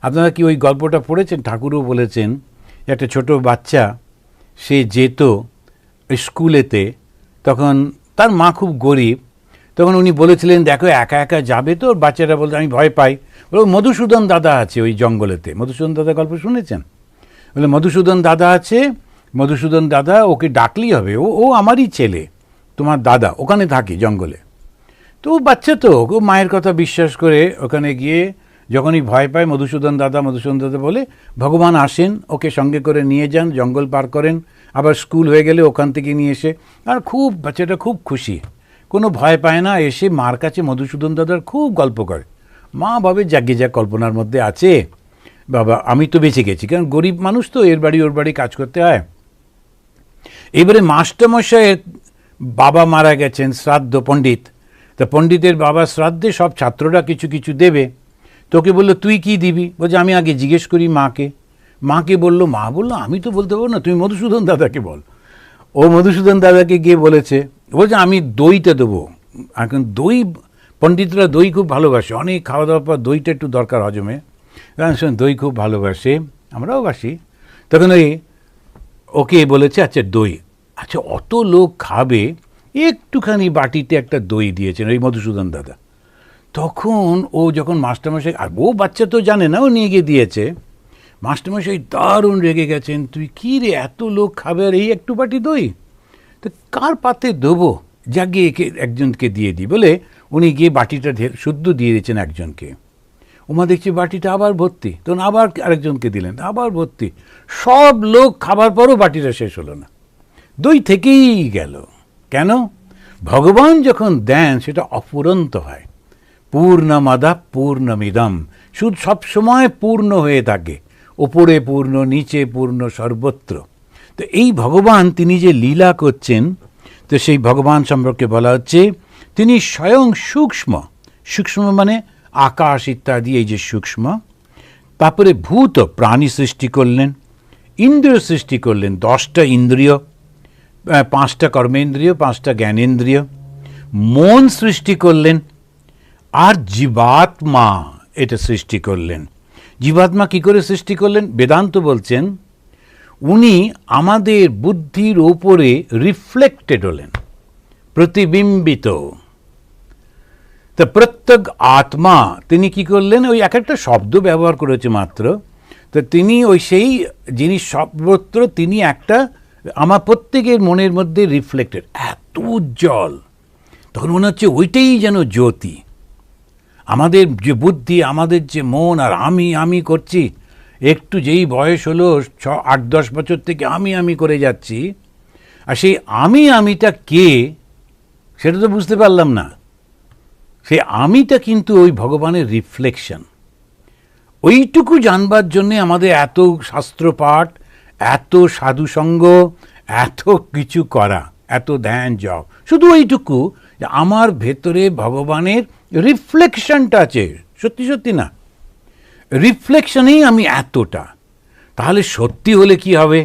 আপনারা কি ওই গল্পটা পড়েছেন? ঠাকুরও বলেছেন একটা ছোট বাচ্চা, সে যেত স্কুলেতে, তখন তার মা খুব গরিব, তখন উনি বলেছিলেন দেখো একা একা যাবে তো, বাচ্চাটা বলতে আমি ভয় পাই, বলে মধুসূদন দাদা আছে ওই জঙ্গলেতে। মধুসূদন দাদা গল্প শুনেছেন? বলে মধুসূদন দাদা আছে, মধুসূদন দাদা, ওকে ডাকলেই হবে, ও আমারই ছেলে, তোমার দাদা ওখানে থাকে জঙ্গলে। তো বাচ্চা তো ও মায়ের কথা বিশ্বাস করে ওখানে গিয়ে যখনই ভয় পায় মধুসূদন দাদা বলে ভগবান আসেন, ওকে সঙ্গে করে নিয়ে যান, জঙ্গল পার করেন, আবার স্কুল হয়ে গেলে ওখান থেকে নিয়ে এসে, আর খুব বাচ্চাটা খুব খুশি, কোনো ভয় পায় না, এসে মার কাছে মধুসূদন দাদার খুব গল্প করে। মা ভাবে যাকে যা কল্পনার মধ্যে আছে, বাবা আমি তো বেঁচে গেছি, কারণ গরিব মানুষ তো, এর বাড়ি ওর বাড়ি কাজ করতে হয়। এবারে মাস্টারমশাইয়ের বাবা মারা গেছেন, শ্রাদ্ধ, পণ্ডিত, তা পণ্ডিতের বাবা শ্রাদ্ধে সব ছাত্ররা কিছু কিছু দেবে। তোকে বললো তুই কি দিবি? বলছে আমি আগে জিজ্ঞেস করি মাকে। মাকে বললো, মা বললো আমি তো বলতে পারবো না, তুমি মধুসূদন দাদাকে বল। ও মধুসূদন দাদাকে গিয়ে বলছে আমি দইটা দেবো। এখন দই, পণ্ডিতরা দই খুব ভালোবাসে, অনেক খাওয়া দাওয়ার পর দইটা একটু দরকার হজমে, কারণ দই খুব ভালোবাসে, আমরাও বাসি। তখন ওকে বলেছে আচ্ছা দই, আচ্ছা অত লোক খাবে, একটুখানি বাটিতে একটা দই দিয়েছেন ওই মধুসূদন দাদা। তখন ও যখন মাস্টারমশাই, আর ও বাচ্চা তো জানে না, ও নিয়ে গিয়ে দিয়েছে, মাস্টারমশাই দারুণ রেগে গেছেন, তুই কী রে এত লোক খাবে আর এই একটু বাটি দই, তো কার পাতে দেবো, যা গিয়ে একে একজনকে দিয়ে দিই বলে উনি গিয়ে বাটিটা শুদ্ধ দিয়ে দিয়েছেন একজনকে। ওমা দেখছি বাটিটা আবার ভর্তি, তখন আবার আরেকজনকে দিলেন, আবার ভর্তি, সব লোক খাবার পরও বাটিটা শেষ হলো না, দই থেকেই গেল। কেন? ভগবান যখন দেন সেটা অফুরন্ত হয়। পূর্ণমাদা পূর্ণমিদম, সুদ সবসময় পূর্ণ হয়ে থাকে, ওপরে পূর্ণ, নিচে পূর্ণ, সর্বত্র। তো এই ভগবান তিনি যে লীলা করছেন, তো সেই ভগবান সম্পর্কে বলা হচ্ছে তিনি স্বয়ং সূক্ষ্ম, সূক্ষ্ম মানে আকাশ ইত্যাদি, এই যে সূক্ষ্ম। তারপরে ভূত প্রাণী সৃষ্টি করলেন, ইন্দ্রিয় সৃষ্টি করলেন, 10টা ইন্দ্রিয়, 5টা কর্মেন্দ্রিয়, 5টা জ্ঞানেন্দ্রিয়, মন সৃষ্টি করলেন, আর জীবাত্মা এটা সৃষ্টি করলেন। জীবাত্মা কি করে সৃষ্টি করলেন? বেদান্ত বলছেন উনি আমাদের বুদ্ধির ওপরে রিফ্লেক্টেড হলেন, প্রতিবিম্বিত। তা প্রত্যেক আত্মা তিনি কি করলেন, ওই এক একটা শব্দ ব্যবহার করেছে মাত্র, তো তিনি ওই সেই জিনিস সর্বত্র তিনি একটা, আমার প্রত্যেকের মনের মধ্যে রিফ্লেক্টেড, এত উজ্জ্বল, তখন মনে হচ্ছে ওইটাই যেন জ্যোতি। আমাদের যে বুদ্ধি, আমাদের যে মন, আর আমি করছি, একটু যেই বয়স হলো 8-10 বছর থেকে আমি করে যাচ্ছি, আর সেই আমিটা কে সেটা তো বুঝতে পারলাম না। সেই আমিটা কিন্তু ওই ভগবানের রিফ্লেকশন। ওইটুকু জানবার জন্যে আমাদের এত শাস্ত্রপাঠ, এত সাধুসঙ্গ, এত কিছু করা, এত ধ্যান জপ, শুধু ওইটুকু যে আমার ভেতরে ভগবানের রিফ্লেকশনটা আছে, সত্যি সত্যি না, রিফ্লেকশনেই আমি এতটা। তাহলে সত্যি হলে কি হবে?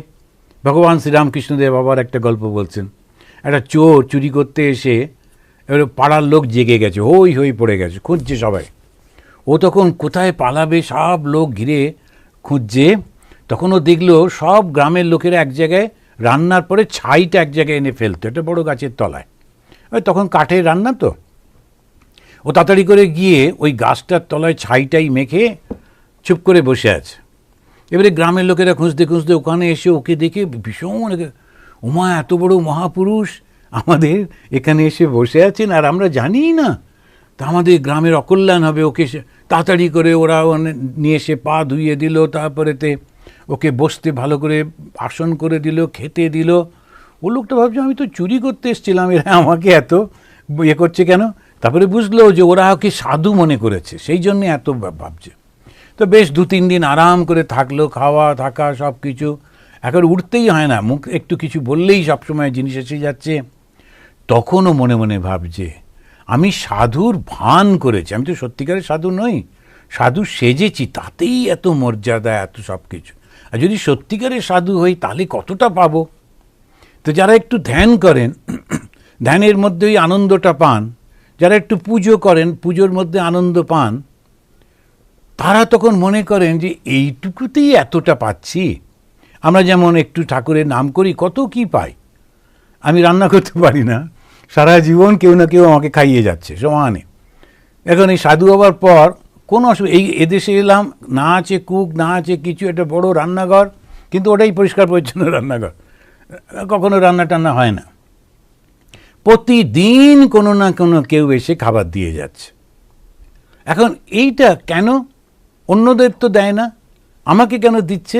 ভগবান শ্রীরামকৃষ্ণদেব আবার একটা গল্প বলছেন, একটা চোর চুরি করতে এসে এবার পাড়ার লোক জেগে গেছে, হই পড়ে গেছে, খুঁজছে সবাই। ও তখন কোথায় পালাবে, সব লোক ঘিরে খুঁজছে। তখন ও দেখলো সব গ্রামের লোকেরা এক জায়গায় রান্নার পরে ছাইটা এক জায়গায় এনে ফেলতো, একটা বড় গাছের তলায়, ওই তখন কাঠের রান্না তো। ও তাড়াতাড়ি করে গিয়ে ওই গাছটার তলায় ছাইটাই মেখে চুপ করে বসে আছে। এবারে গ্রামের লোকেরা খুঁজতে খুঁজতে ওখানে এসে ওকে দেখে ভীষণ, ওমা এত বড় মহাপুরুষ আমাদের এখানে এসে বসে আছেন আর আমরা জানি না, তা আমাদের গ্রামের অকল্যাণ হবে। ওকে তাড়াতাড়ি করে ওরা নিয়ে এসে পা ধুইয়ে দিল, তারপরেতে ওকে বসতে ভালো করে আসন করে দিল, খেতে দিল। ও লোকটা ভাবছে আমি তো চুরি করতে এসেছিলাম, এরা আমাকে এত করছে কেন? তারপরে বুঝলো যে ওরা ওকে সাধু মনে করেছে, সেই জন্য এত ভাবছে। তো বেশ 2-3 দিন আরাম করে থাকলো, খাওয়া থাকা সব কিছু, এখন উঠতেই হয় না, মুখ একটু কিছু বললেই সবসময় জিনিস এসে যাচ্ছে। তখনও মনে মনে ভাবছে আমি সাধুর ভান করেছি, আমি তো সত্যিকারের সাধু নই, সাধু সেজেছি, তাতেই এত মর্যাদা, এত সব কিছু। আর যদি সত্যিকারের সাধু হই তাহলে কতটা পাবো। তো যারা একটু ধ্যান করেন, ধ্যানের মধ্যে ওই আনন্দটা পান, যারা একটু পুজো করেন, পুজোর মধ্যে আনন্দ পান, তারা তখন মনে করেন যে এইটুকুতেই এতটা পাচ্ছি। আমরা যেমন একটু ঠাকুরের নাম করি, কত কি পাই। আমি রান্না করতে পারি না, সারা জীবন কেউ না কেউ আমাকে খাইয়ে যাচ্ছে সমানে। এখন এই সাধু হবার পর কোনো অসুবিধা, এই এদেশে এলাম, না আছে কুক, না আছে কিছু, একটা বড় রান্নাঘর, কিন্তু ওটাই পরিষ্কার পরিচ্ছন্ন রান্নাঘর, কখনো রান্না টান্না হয় না। প্রতিদিন কোনো না কোনো কেউ এসে খাবার দিয়ে যাচ্ছে। এখন এইটা কেন? অন্যদের তো দেয় না, আমাকে কেন দিচ্ছে?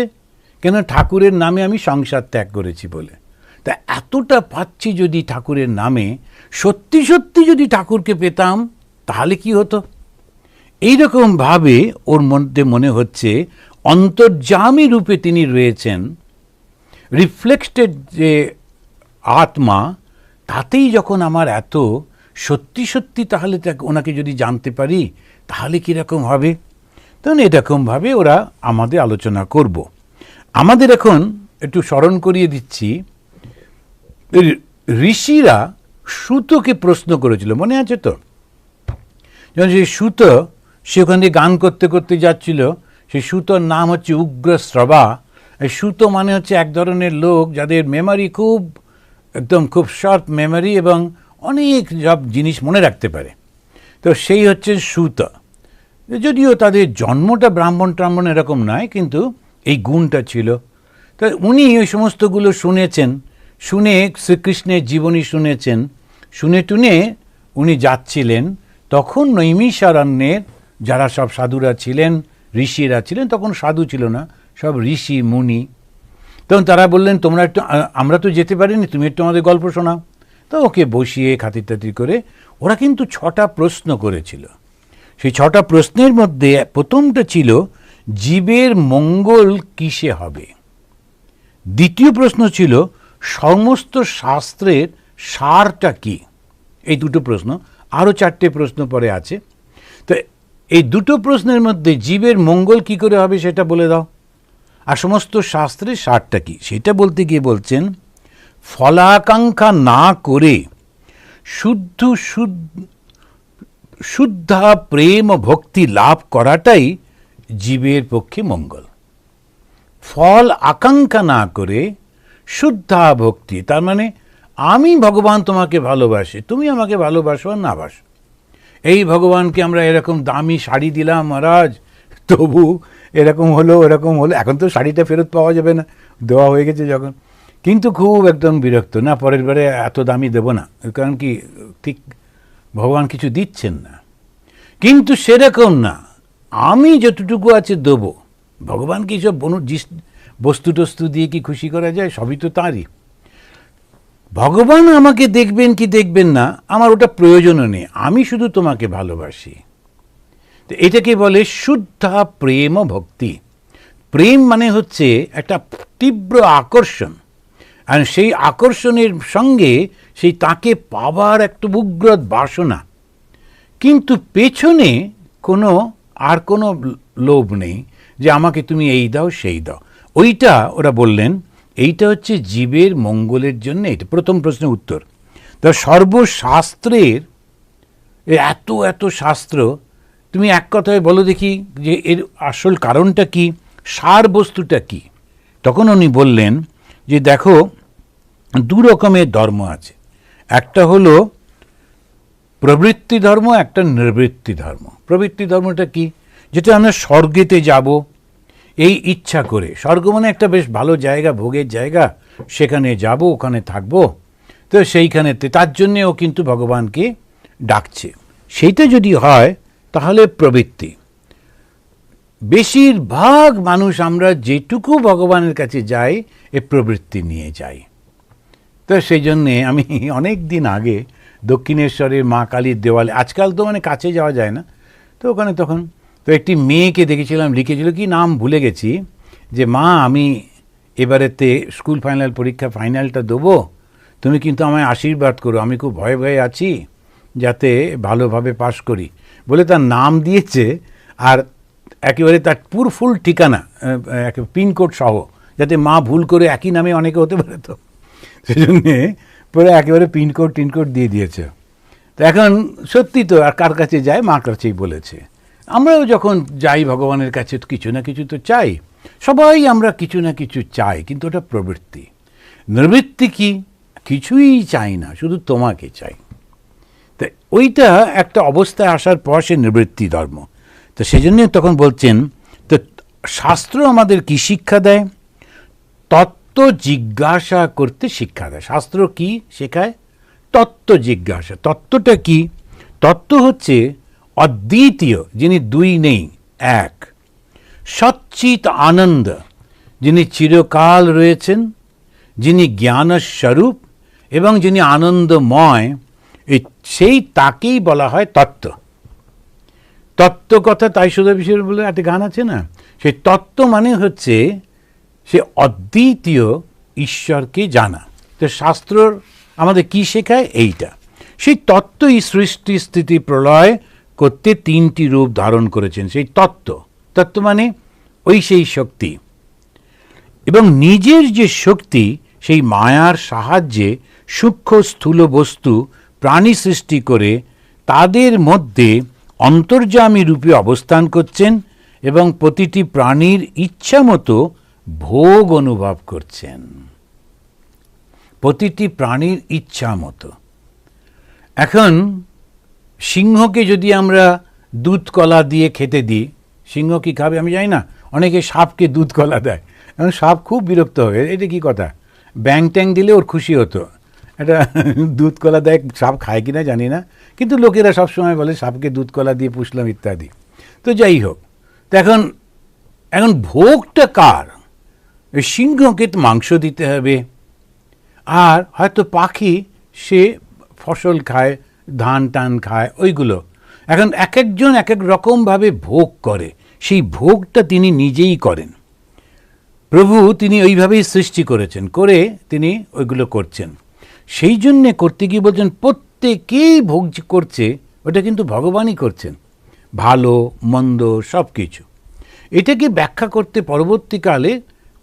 কেন? ঠাকুরের নামে আমি সংসার ত্যাগ করেছি বলে। তা এতটা পাচ্ছি যদি ঠাকুরের নামে, সত্যি সত্যি যদি ঠাকুরকে পেতাম তাহলে কি হতো? এইরকমভাবে ওর মধ্যে মনে হচ্ছে অন্তর্যামী রূপে তিনি রয়েছেন, রিফ্লেক্টেড যে আত্মা, তাতেই যখন আমার এত সত্যি সত্যি, তাহলে ওনাকে যদি জানতে পারি তাহলে কীরকম হবে। তখন এরকমভাবে ওরা আমাদের আলোচনা করব। আমাদের এখন একটু স্মরণ করিয়ে দিচ্ছি, ঋষিরা সুতোকে প্রশ্ন করেছিল, মনে আছে তো? যখন সেই সুত, সে ওখান দিয়ে গান করতে করতে যাচ্ছিল, সেই সুতোর নাম হচ্ছে উগ্রশ্রবা। এই সুতো মানে হচ্ছে এক ধরনের লোক যাদের মেমোরি খুব, একদম খুব শর্ট মেমোরি, এবং অনেক সব জিনিস মনে রাখতে পারে। তো সেই হচ্ছে সুত। যদিও তাদের জন্মটা ব্রাহ্মণ ট্রাহ্মণ এরকম নয়, কিন্তু এই গুণটা ছিল। তো উনি ওই সমস্তগুলো শুনেছেন, শুনে শ্রীকৃষ্ণের জীবনী শুনেছেন, শুনে টুনে উনি যাচ্ছিলেন। তখন নৈমিষারণ্যের যারা সব সাধুরা ছিলেন, ঋষিরা ছিলেন, তখন সাধু ছিল না, সব ঋষি মুনি। তখন তারা বললেন, তোমরা একটু, আমরা তো যেতে পারিনি, তুমি একটু আমাদের গল্প শোনাও। তো ওকে বসিয়ে খাতির টাতির করে ওরা কিন্তু 6টা প্রশ্ন করেছিল। সেই 6টা প্রশ্নের মধ্যে প্রথমটা ছিল, জীবের মঙ্গল কিসে হবে? দ্বিতীয় প্রশ্ন ছিল, সমস্ত শাস্ত্রের সারটা কি? এই দুটো প্রশ্ন, আরও 4টে প্রশ্ন পরে আছে। তো এই দুটো প্রশ্নের মধ্যে জীবের মঙ্গল কি করে হবে সেটা বলে দাও, আর সমস্ত শাস্ত্রের সারটা কি সেটা বলতে গিয়ে বলছেন, ফলাকাঙ্ক্ষা না করে শুদ্ধা প্রেম ভক্তি লাভ করাটাই জীবের পক্ষে মঙ্গল। ফল আকাঙ্ক্ষা না করে শুদ্ধা ভক্তি, তার মানে আমি ভগবান তোমাকে ভালোবাসি, তুমি আমাকে ভালোবাসো আর না বাসো। এই ভগবানকে আমরা এরকম দামি শাড়ি দিলাম মহারাজ, তবু এরকম হলো এরকম হলো। এখন তো শাড়িটা ফেরত পাওয়া যাবে না, দেওয়া হয়ে গেছে যখন, কিন্তু খুব একদম বিরক্ত, না পরের বারে এত দামি দেবো না, কারণ কি ঠিক ভগবান কিছু দিচ্ছেন না। কিন্তু সেরকম না, আমি যতটুকু আছে দেবো। ভগবানকে এইসব বস্তু টস্তু দিয়ে কি খুশি করা যায়? সবই তো তাঁরই। ভগবান আমাকে দেখবেন কি দেখবেন না আমার ওটা প্রয়োজনও নেই, আমি শুধু তোমাকে ভালোবাসি। তো এটাকে বলে শুদ্ধা প্রেম ভক্তি। প্রেম মানে হচ্ছে একটা তীব্র আকর্ষণ, আর সেই আকর্ষণের সঙ্গে সেই তাকে পাবার একটা উগ্র বাসনা, কিন্তু পেছনে আর কোনো লোভ নেই যে আমাকে তুমি এই দাও সেই দাও। ওইটা ওরা বললেন এইটা হচ্ছে জীবের মঙ্গলের জন্য। এটা প্রথম প্রশ্নের উত্তর। তো সর্বশাস্ত্রের এত এত শাস্ত্র, তুমি এক কথায় বলো দেখি যে এর আসল কারণটা কি, সার বস্তুটা কি? তখন উনি বললেন যে দেখো, 2 রকমের ধর্ম আছে, একটা হলো প্রবৃত্তি ধর্ম, একটা নিবৃত্তি ধর্ম। প্রবৃত্তি ধর্মটা কি? যেটা আমরা স্বর্গেতে যাব এই ইচ্ছা করে, স্বর্গ মানে একটা বেশ ভালো জায়গা, ভোগের জায়গা, সেখানে যাব, ওখানে থাকব, তো সেইখানেতে তার জন্যে ও কিন্তু ভগবানকে ডাকছে, সেইটা যদি হয় তাহলে প্রবৃত্তি। বেশিরভাগ মানুষ আমরা যেটুকু ভগবানের কাছে যাই এ প্রবৃত্তি নিয়ে যাই। তো সেই জন্যে আমি অনেক দিন আগে দক্ষিণেশ্বরের মা কালীর দেওয়ালে, আজকাল তো মানে কাছে যাওয়া যায় না, তো ওখানে তখন তো একটি মেয়েকে দেখেছিলাম, লিখেছিল কি নাম ভুলে গেছি, যে মা আমি এবারেতে স্কুল ফাইনাল পরীক্ষা ফাইনালটা দেবো, তুমি কিন্তু আমায় আশীর্বাদ করো, আমি খুব ভয়ে ভয়ে আছি যাতে ভালোভাবে পাশ করি বলে তার নাম দিয়েছে, আর একেবারে তার ফুল ঠিকানা পিনকোড সহ, যাতে মা ভুল করে একই নামে অনেকে হতে পারে, তো সেই জন্যে পরে একেবারে পিনকোড দিয়ে দিয়েছে। তো এখন সত্যি তো আর কার কাছে যায়, মার কাছেই বলেছে। আমরাও যখন যাই ভগবানের কাছে কিছু না কিছু তো চাই, সবাই আমরা কিছু না কিছু চাই, কিন্তু ওটা প্রবৃত্তি। নিবৃত্তি কি? কিছুই চাই না, শুধু তোমাকে চাই। তা ওইটা একটা অবস্থায় আসার পর সে নিবৃত্তি ধর্ম। তো সেই জন্য তখন বলছেন, তো শাস্ত্র আমাদের কি শিক্ষা দেয়? তত্ত্ব জিজ্ঞাসা করতে শিক্ষা দেয়। শাস্ত্র কি শেখায়? তত্ত্ব জিজ্ঞাসা। তত্ত্বটা কি? তত্ত্ব হচ্ছে অদ্বিতীয়, যিনি দুই নেই, এক। সচ্চিত আনন্দ, যিনি চিরকাল রয়েছেন, যিনি জ্ঞানস্বরূপ এবং যিনি আনন্দময়, সেই তাকেই বলা হয় তত্ত্ব। তত্ত্ব কথা তাই সুধা বিষয় বলে একটা গান আছে না, সেই তত্ত্ব মানে হচ্ছে সে অদ্বিতীয় ঈশ্বরকে জানা। তো শাস্ত্র আমাদের কি শেখায়? এইটা। সেই তত্ত্বই সৃষ্টি স্থিতি প্রলয় করতে তিনটি রূপ ধারণ করেছেন। সেই তত্ত্ব, তত্ত্ব মানে ওই সেই শক্তি, এবং নিজের যে শক্তি, সেই মায়ার সাহায্যে সূক্ষ্ম স্থূল বস্তু প্রাণী সৃষ্টি করে তাদের মধ্যে অন্তর্যামী রূপে অবস্থান করছেন এবং প্রতিটি প্রাণীর ইচ্ছা মতো ভোগ অনুভব করছেন। প্রতিটি প্রাণীর ইচ্ছা মতো। এখন সিংহকে যদি আমরা দুধ কলা দিয়ে খেতে দিই, সিংহ কি খাবে আমি জানি না। অনেকে সাপকে দুধ কলা দেয়, এখন সাপ খুব বিরক্ত হবে, এটা কি কথা? ব্যাং ট্যাং দিলে ওর খুশি হতো, এটা দুধ কলা দেয়। সাপ খায় কিনা জানি না, কিন্তু লোকেরা সবসময় বলে সাপকে দুধ কলা দিয়ে পুষলাম ইত্যাদি। তো যাই হোক, তো এখন ভোগটা কার? সিংহকে তো মাংস দিতে হবে, আর হয়তো পাখি সে ফসল খায়, ধান টান খায়, ওইগুলো। এখন এক একজন এক এক রকমভাবে ভোগ করে, সেই ভোগটা তিনি নিজেই করেন। প্রভু তিনি ওইভাবেই সৃষ্টি করেছেন, করে তিনি ওইগুলো করছেন। সেই জন্যে করতে গিয়ে বলছেন প্রত্যেকেই ভোগ করছে, ওটা কিন্তু ভগবানই করছেন, ভালো মন্দ সব কিছু। এটাকে ব্যাখ্যা করতে পরবর্তীকালে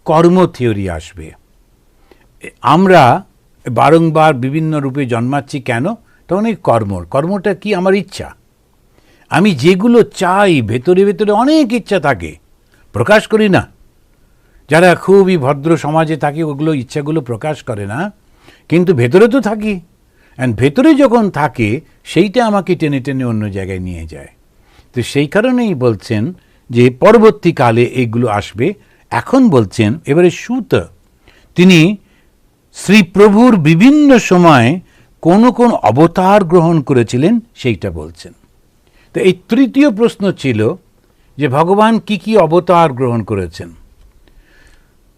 কর্ম থিওরি আসবে। আমরা বারংবার বিভিন্ন রূপে জন্মাচ্ছি কেন? তখন এই কর্মটা কি? আমার ইচ্ছা। আমি যেগুলো চাই, ভেতরে ভেতরে অনেক ইচ্ছা থাকে, প্রকাশ করি না। যারা খুবই ভদ্র সমাজে থাকে ওগুলো ইচ্ছাগুলো প্রকাশ করে না, কিন্তু ভেতরে তো থাকি। অ্যান্ড ভেতরে যখন থাকে সেইটা আমাকে টেনে টেনে অন্য জায়গায় নিয়ে যায়। তো সেই কারণেই বলছেন যে পরবর্তীকালে এইগুলো আসবে। এখন বলছেন এবারে সুত তিনি শ্রীপ্রভুর বিভিন্ন সময় কোন কোন অবতার গ্রহণ করেছিলেন সেইটা বলছেন। তো এই তৃতীয় প্রশ্ন ছিল যে ভগবান কি কি অবতার গ্রহণ করেছেন।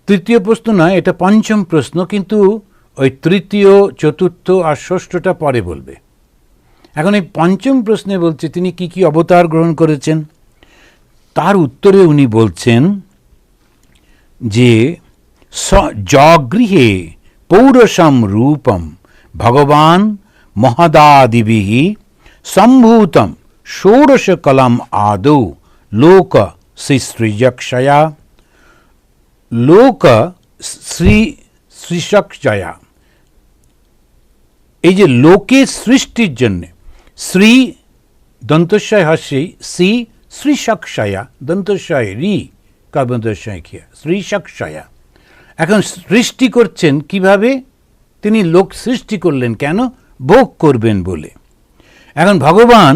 তৃতীয় প্রশ্ন নয়, এটা পঞ্চম প্রশ্ন, কিন্তু ওই তৃতীয়, চতুর্থ আর ষষ্ঠটা পরে বলবে। এখন এই পঞ্চম প্রশ্নে বলছে তিনি কি কি অবতার গ্রহণ করেছেন। তার উত্তরে উনি বলছেন যে জগৃহে পৌরসম রূপম ভগবান মহদাদিভিঃ সম্ভূতম ষোড়শ কলম আদৌ লোক সৃজক্ষয়া লোক সৃজক্ষয়া। এই যে লোকের সৃষ্টির জন্য শ্রী দন্তস্বয় হস্যি শ্রী শ্রীষক্ষয়া, দন্তস্বয় রি কাবন্তস্বয় খিয়া, শ্রীষক্ষয়া। এখন সৃষ্টি করছেন কিভাবে? তিনি লোক সৃষ্টি করলেন কেন? ভোগ করবেন বলে। এখন ভগবান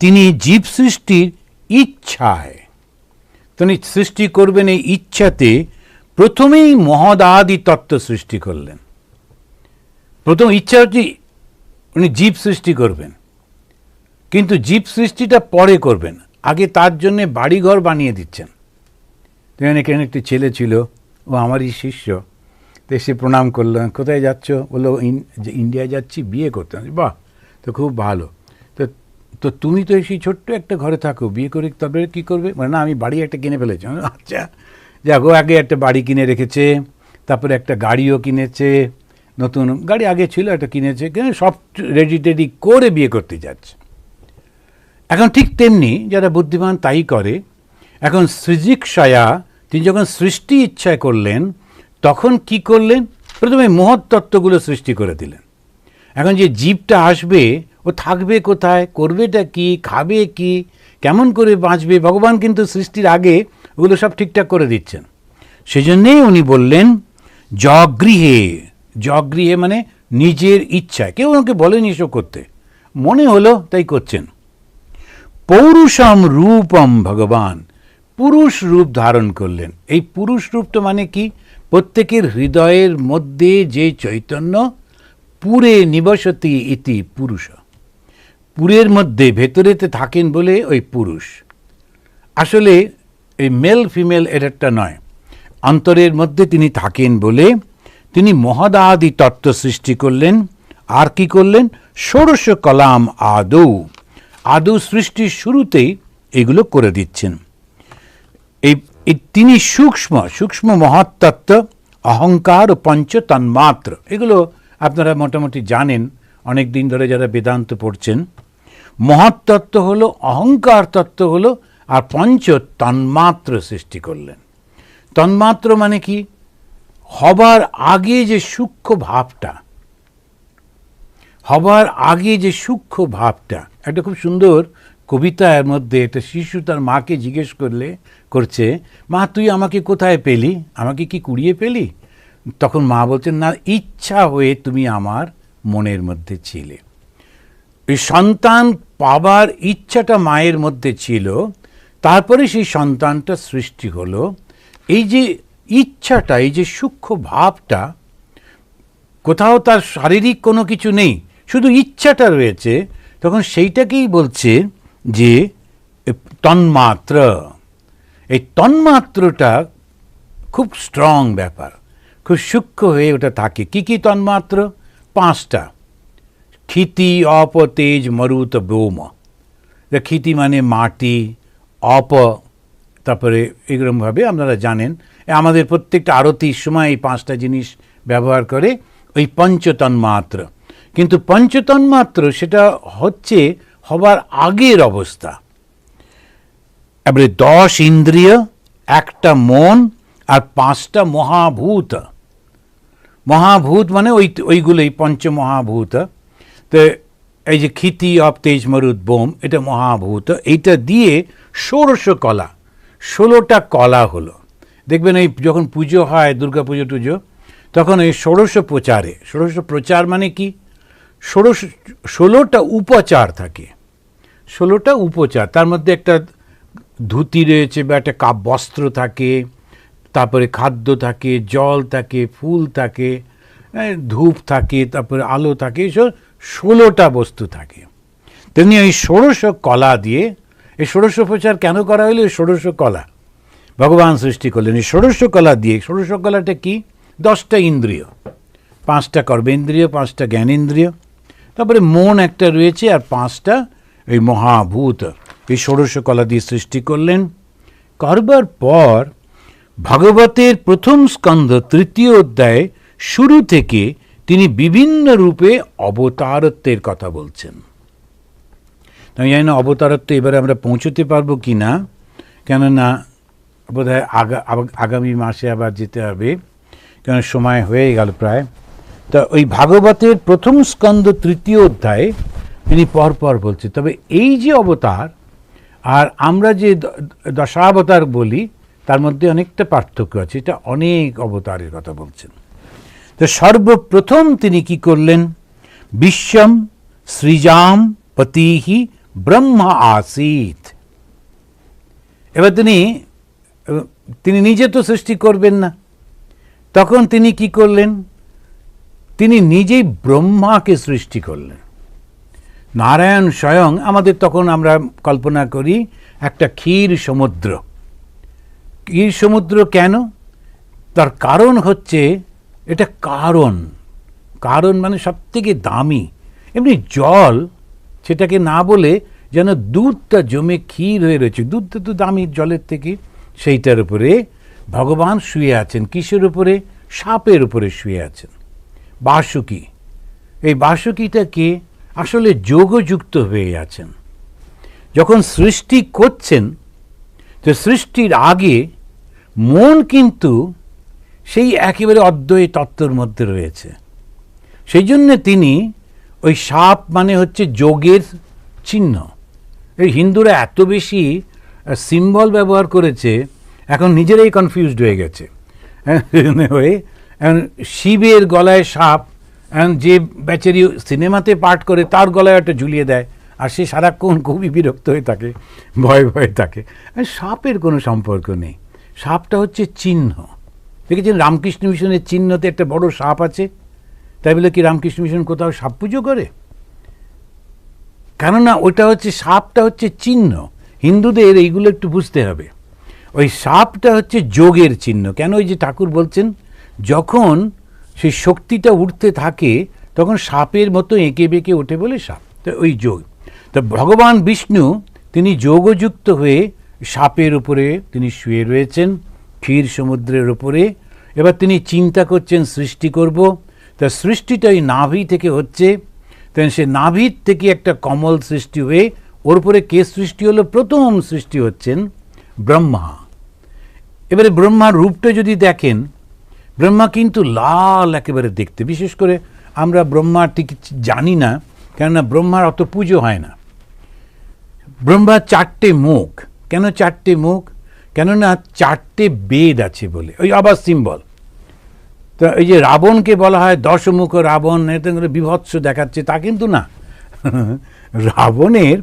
তিনি জীব সৃষ্টির ইচ্ছায়, তিনি সৃষ্টি করবেন এই ইচ্ছাতে প্রথমেই মহদাদি তত্ত্ব সৃষ্টি করলেন। প্রথম ইচ্ছা হচ্ছে উনি জীব সৃষ্টি করবেন, কিন্তু জীব সৃষ্টিটা পরে করবেন, আগে তার জন্য বাড়িঘর বানিয়ে দিচ্ছেন। এখানে একটি ছেলে ছিল, ও আমারই শিষ্য, তো সে প্রণাম করলেন, কোথায় যাচ্ছ? বললো ইন্ডিয়া যাচ্ছি বিয়ে করতে। বাহ, তো খুব ভালো। তো তুমি তো সেই ছোট্ট একটা ঘরে থাকো, বিয়ে করে তবে কী করবে? মানে না, আমি বাড়ি একটা কিনে ফেলেছি। আচ্ছা যাক, ও আগে একটা বাড়ি কিনে রেখেছে, তারপরে একটা গাড়িও কিনেছে, নতুন গাড়ি আগে ছিল একটা কিনেছে, সব রেডি টেডি করে বিয়ে করতে যাচ্ছে। এখন ঠিক তেমনি যারা বুদ্ধিমান তাই করে। এখন সৃজিক্ষয়া তিনি যখন সৃষ্টি ইচ্ছা করলেন তখন কি করলেন? প্রথমে মহৎ তত্ত্বগুলো সৃষ্টি করে দিলেন। এখন যে জীবটা আসবে ও থাকবে কোথায়, করবেটা কি, খাবে কি, কেমন করে বাঁচবে, ভগবান কিন্তু সৃষ্টির আগে ওগুলো সব ঠিকঠাক করে দিচ্ছেন। সেজন্যেই উনি বললেন জগৃহে, জগৃহে মানে নিজের ইচ্ছায়, কেউ ওনাকে বলেনি এসব করতে, মনে হলো তাই করছেন। পৌরুষম রূপম ভগবান, পুরুষ রূপ ধারণ করলেন। এই পুরুষ রূপটা মানে কি, প্রত্যেকের হৃদয়ের মধ্যে যে চৈতন্য পুরে নিবসতি ইতি পুরুষ, পুরের মধ্যে ভেতরেতে থাকেন বলে ওই পুরুষ। আসলে এই মেল ফিমেল এর একটা নয়, অন্তরের মধ্যে তিনি থাকেন বলে তিনি মহদাদি তত্ত্ব সৃষ্টি করলেন। আর কি করলেন, ষোড়শ কলাম আদৌ, আদৌ সৃষ্টির শুরুতেই এগুলো করে দিচ্ছেন। এই তিনি সূক্ষ্ম সূক্ষ্ম মহত্তত্ত্ব, অহংকার ও পঞ্চ তন্মাত্র, এগুলো আপনারা মোটামুটি জানেন অনেক দিন ধরে যারা বেদান্ত পড়ছেন। মহত্তত্ত্ব হলো, অহংকার তত্ত্ব হলো, আর পঞ্চ তন্মাত্র সৃষ্টি করলেন। তন্মাত্র মানে কি, হবার আগে যে সূক্ষ্ম ভাবটা, হবার আগে যে সূক্ষ্ম ভাবটা। একটা খুব সুন্দর কবিতার মধ্যে একটা শিশু তার মাকে জিজ্ঞেস করছে, মা তুই আমাকে কোথায় পেলি, আমাকে কি কুড়িয়ে পেলি? তখন মা বলছেন, না, ইচ্ছা হয়ে তুমি আমার মনের মধ্যে ছিলে। এই সন্তান পাবার ইচ্ছাটা মায়ের মধ্যে ছিল, তারপরে সেই সন্তানটা সৃষ্টি হলো। এই যে ইচ্ছাটা, এই যে সূক্ষ্ম ভাবটা, কোথাও তার শারীরিক কোনো কিছু নেই, শুধু ইচ্ছাটা রয়েছে, তখন সেইটাকেই বলছে যে তন্মাত্র। এই তন্মাত্রটা খুব স্ট্রং ব্যাপার, খুব সূক্ষ্ম হয়ে ওটা থাকে। কি কি তন্মাত্র? 5টা। ক্ষিতি, অপ, তেজ, মরুত, ব্যোম। ক্ষিতি মানে মাটি, অপ, তারপরে এরকমভাবে আপনারা জানেন আমাদের প্রত্যেকটা আরতির সময় এই 5টা জিনিস ব্যবহার করে, ওই পঞ্চতন্মাত্র। কিন্তু পঞ্চতন্মাত্র সেটা হচ্ছে হবার আগের অবস্থা। এবারে 10 ইন্দ্রিয়, 1টা মন, আর 5টা মহাভূত। মহাভূত মানে ওইগুলোই পঞ্চমহাভূত। তো এই যে ক্ষিতি, অপ, তেজ, মরুত, ব্যোম, এটা মহাভূত। এইটা দিয়ে ষোড়শ কলা, 16টা কলা হলো। দেখবেন এই যখন পুজো হয়, দুর্গা পুজো টুজো, তখন এই ষোড়শ প্রচারে, ষোড়শ প্রচার মানে কি, 16টা উপচার থাকে। 16টা উপচার, তার মধ্যে একটা ধুতি রয়েছে বা একটা বস্ত্র থাকে, তারপরে খাদ্য থাকে, জল থাকে, ফুল থাকে, ধূপ থাকে, তারপরে আলো থাকে, এসব 16টা বস্তু থাকে। তেমনি ওই ষোড়শ কলা দিয়ে, এই ষোড়শ প্রচার কেন করা হলো? এই ষোড়শ কলা ভগবান সৃষ্টি করলেন। এই ষোড়শ কলা দিয়ে, ষোড়শ কলাটা কি, 10টা ইন্দ্রিয়, 5টা কর্মেন্দ্রিয়, 5টা জ্ঞানেন্দ্রিয়, তারপরে মন একটা রয়েছে, আর 5টা এই মহাভূত। এই ষোড়শ কলা দিয়ে সৃষ্টি করলেন। করবার পর ভাগবতের প্রথম স্কন্ধ 3য় অধ্যায়ে শুরু থেকে তিনি বিভিন্ন রূপে অবতারত্বের কথা বলছেন। আমি জানি না অবতারত্ব এবারে আমরা পৌঁছতে পারবো কি না, কেননা বোধহয় আগামী মাসে আবার যেতে হবে, কেন সময় হয়ে গেল প্রায়। তা ওই ভাগবতের প্রথম স্কন্ধ 3য় অধ্যায়ে তিনি পরপর বলছেন। তবে এই যে অবতার আর আমরা যে দশাবতার বলি, তার মধ্যে অনেকটা পার্থক্য আছে। এটা অনেক অবতারের কথা বলছেন। তো সর্বপ্রথম তিনি কি করলেন, বিশ্বম সৃজাম পতিহি ব্রহ্মা আসিত। এবার তিনি নিজে তো সৃষ্টি করবেন না, তখন তিনি কি করলেন, তিনি নিজেই ব্রহ্মাকে সৃষ্টি করলেন। নারায়ণ স্বয়ং, আমাদের তখন আমরা কল্পনা করি একটা ক্ষীর সমুদ্র। ক্ষীর সমুদ্র কেন? তার কারণ হচ্ছে, এটা কারণ মানে সব থেকে দামি। এমনি জল, সেটাকে না বলে যেন দুধটা জমে ক্ষীর হয়ে রয়েছে, দুধটা তো দামি জলের থেকে, সেইটার উপরে ভগবান শুয়ে আছেন। কিসের উপরে? সাপের উপরে শুয়ে আছেন। বাসুকি, এই বাসুকিটাকে আসলে যোগযুক্ত হয়ে আছেন। যখন সৃষ্টি করছেন, তো সৃষ্টির আগে মন কিন্তু সেই একেবারে অদ্বৈত তত্ত্বের মধ্যে রয়েছে। সেই জন্য তিনি ওই সাপ মানে হচ্ছে যোগের চিহ্ন। এই হিন্দুরা এত বেশি সিম্বল ব্যবহার করেছে, এখন নিজেরাই কনফিউজড হয়ে গেছে হয়ে এখন শিবের গলায় সাপ, এখন যে বেচারি সিনেমাতে পাঠ করে তার গলায় একটা ঝুলিয়ে দেয়, আর সে সারাক্ষণ খুবই বিরক্ত হয়ে থাকে, ভয়ে ভয়ে থাকে। সাপের কোনো সম্পর্ক নেই, সাপটা হচ্ছে চিহ্ন। দেখেছেন রামকৃষ্ণ মিশনের চিহ্নতে একটা বড় সাপ আছে, তাই বলে কি রামকৃষ্ণ মিশন কোথাও সাপ পুজো করে? কেননা ওটা হচ্ছে, সাপটা হচ্ছে চিহ্ন। হিন্দুদের এইগুলো একটু বুঝতে হবে। ওই সাপটা হচ্ছে যোগের চিহ্ন। কেন? ওই যে ঠাকুর বলছেন, যখন সেই শক্তিটা উঠতে থাকে তখন সাপের মতো এঁকে বেঁকে ওঠে বলে সাপ, তো ওই যোগ। তো ভগবান বিষ্ণু তিনি যোগযুক্ত হয়ে সাপের উপরে তিনি শুয়ে রয়েছেন, ক্ষীর সমুদ্রের উপরে। এবার তিনি চিন্তা করছেন সৃষ্টি করব, তা সৃষ্টিটা ওই নাভি থেকে হচ্ছে। তেন সে নাভির থেকে একটা কমল সৃষ্টি হয়ে ওর উপরে কে সৃষ্টি হলো? প্রথম সৃষ্টি হচ্ছেন ব্রহ্মা। এবারে ব্রহ্মার রূপটা যদি দেখেন, ব্রহ্মা কিন্তু লাল একেবারে দেখতে। বিশেষ করে আমরা ব্রহ্মার ঠিক জানি না, কেননা ব্রহ্মার অত পুজো হয় না। ব্রহ্মার 4টে মুখ। কেন 4টে মুখ? কেননা 4টে বেদ আছে বলে, ওই আবার সিম্বল। তো এই যে রাবণকে বলা হয় দশমুখ রাবণ, এতে করে বিভৎস দেখাচ্ছে, তা কিন্তু না। রাবণের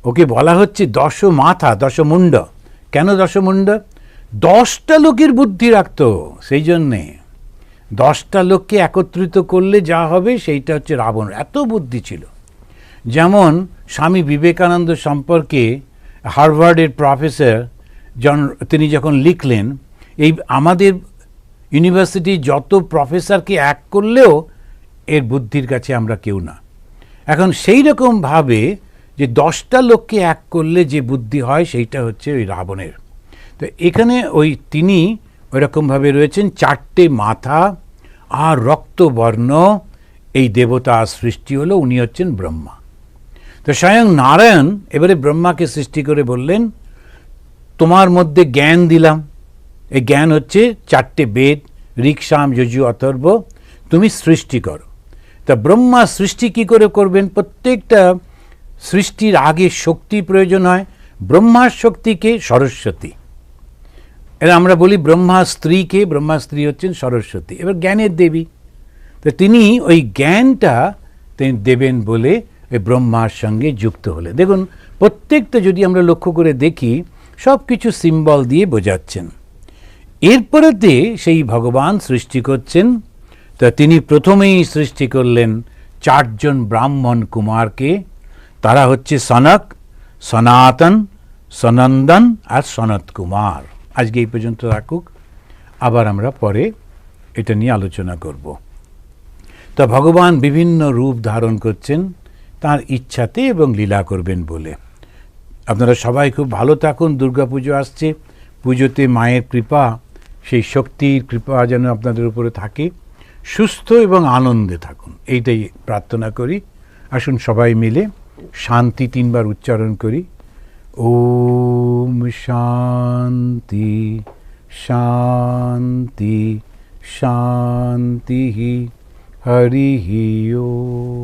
ওকে বলা হচ্ছে দশ মাথা, দশমুণ্ড। কেন দশমুণ্ড? 10টা লোকের বুদ্ধি রাখত, সেই জন্যে 10টা লোককে একত্রিত করলে যা হবে সেইটা হচ্ছে রাবণ, এত বুদ্ধি ছিল। যেমন স্বামী বিবেকানন্দ সম্পর্কে হার্ভার্ডের প্রফেসর তিনি যখন লিখলেন, এই আমাদের ইউনিভার্সিটি যত প্রফেসরকে এক করলেও এর বুদ্ধির কাছে আমরা কেউ না। এখন সেই রকমভাবে যে 10টা লোককে এক করলে যে বুদ্ধি হয় সেইটা হচ্ছে ওই রাবণের। তো এখানে ওই তিনি ওইরকমভাবে রয়েছেন, 4টে মাথা আর রক্তবর্ণ এই দেবতা সৃষ্টি হলো, উনি হচ্ছেন ব্রহ্মা। তো স্বয়ং নারায়ণ এবারে ব্রহ্মাকে সৃষ্টি করে বললেন, তোমার মধ্যে জ্ঞান দিলাম, এই জ্ঞান হচ্ছে 4টে বেদ, ঋক, সাম, যজু, অথর্ব, তুমি সৃষ্টি করো। তা ব্রহ্মা সৃষ্টি কি করে করবেন? প্রত্যেকটা সৃষ্টির আগে শক্তি প্রয়োজন হয়। ব্রহ্মার শক্তিকে সরস্বতী। এরা আমরা বলি ব্রহ্মার স্ত্রীকে, ব্রহ্মার স্ত্রী হচ্ছেন সরস্বতী। এবার জ্ঞানের দেবী, তো তিনি ওই জ্ঞানটা তিনি দেবেন বলে ওই ব্রহ্মার সঙ্গে যুক্ত হলে। দেখুন প্রত্যেকটা যদি আমরা লক্ষ্য করে দেখি, সব কিছু সিম্বল দিয়ে বোঝাচ্ছেন। এরপরেতে সেই ভগবান সৃষ্টি করছেন। তা তিনি প্রথমেই সৃষ্টি করলেন 4জন ব্রাহ্মণ কুমারকে। তারা হচ্ছে সনক, সনাতন, সনন্দন আর সনত কুমার। আজকে এই পর্যন্ত রাখুক, আবার আমরা পরে এটা নিয়ে আলোচনা করব। তা ভগবান বিভিন্ন রূপ ধারণ করছেন তার ইচ্ছাতে এবং লীলা করবেন বলে। আপনারা সবাই খুব ভালো থাকুন। দুর্গাপুজো আসছে, পুজোতে মায়ের কৃপা, সেই শক্তির কৃপা যেন আপনাদের উপরে থাকে। সুস্থ এবং আনন্দে থাকুন, এইটাই প্রার্থনা করি। আসুন সবাই মিলে শান্তি 3 বার উচ্চারণ করি। ওম শান্তি শান্তি শান্তি হরি ওম।